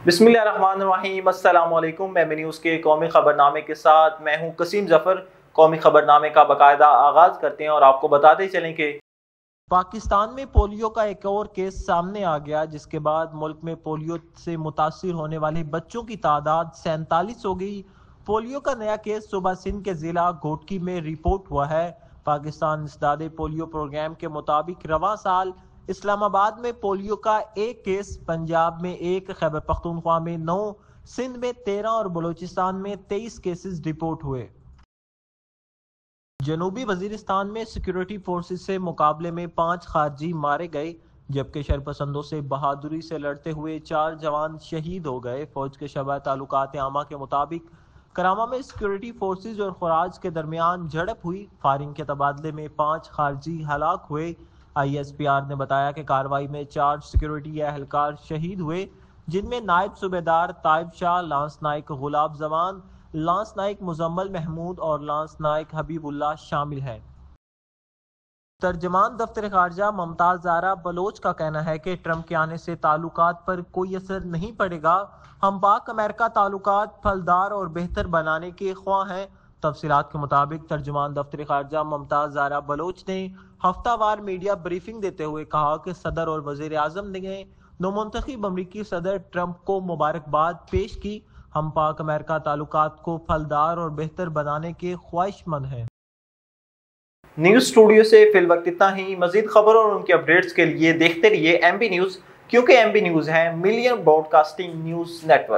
बिस्मिल्लाहिर्रहमानिर्रहीम। अस्सलाम वालेकुम। एमबी न्यूज़ के कौमी खबरनामे के साथ मैं हूं कसीम जफर। कौमी खबरनामे का बाकायदा आगाज करते हैं और आपको बताते चलें कि पाकिस्तान में पोलियो का एक और केस सामने आ गया, जिसके बाद मुल्क में पोलियो से मुतासिर होने वाले बच्चों की तादाद 47 हो गई। पोलियो का नया केस सुबह सिंध के जिला घोटकी में रिपोर्ट हुआ है। पाकिस्तान इंसदादे पोलियो प्रोग्राम के मुताबिक रवां साल इस्लामाबाद में पोलियो का एक केस, पंजाब में एक, खैबर पख्तूनख्वा में 9, सिंध में 13 और बलूचिस्तान में 23 केसेस रिपोर्ट हुए। जनूबी वजीरिस्तान में सिक्योरिटी फोर्सेस से मुकाबले में 5 खारजी मारे गए, जबकि शरपसंदों से बहादुरी से लड़ते हुए 4 जवान शहीद हो गए। फौज के शबा तालुकात आमा के मुताबिक करामा में सिक्योरिटी फोर्सेस और खुराज के दरमियान झड़प हुई। फायरिंग के तबादले में 5 खारजी हलाक हुए। ISPR ने बताया कि कार्रवाई में 4 सिक्योरिटी एहलकार शहीद हुए, जिनमें नायब सूबेदार ताइब शाह, लांस नाइक गुलाब जमान, लांस नाइक मुजम्मल महमूद और लांस नाइक हबीबुल्लाह शामिल हैं। तर्जमान दफ्तर खारजा मुमताज ज़ारा बलोच का कहना है कि ट्रंप के आने से ताल्लुकात पर कोई असर नहीं पड़ेगा। हम पाक अमेरिका ताल्लुकात फलदार और बेहतर बनाने के ख्वाह हैं। तफसीलात के मुताबिक तर्जमान दफ्तर खारजा मुमताज ज़ारा बलोच ने हफ्तावार मीडिया ब्रीफिंग देते हुए कहा कि सदर और वज़ीर आज़म ने नौमुंतखब अमरीकी सदर ट्रंप को मुबारकबाद पेश की। हम पाक अमेरिका ताल्लुकात को फलदार और बेहतर बनाने के ख्वाहिशमंद हैं। न्यूज़ स्टूडियो से फिल वक्त इतना ही। मजीद खबरों और उनके अपडेट्स के लिए देखते रहिए MB न्यूज़, क्योंकि MB न्यूज़ है मिलियन ब्रॉडकास्टिंग न्यूज़ नेटवर्क।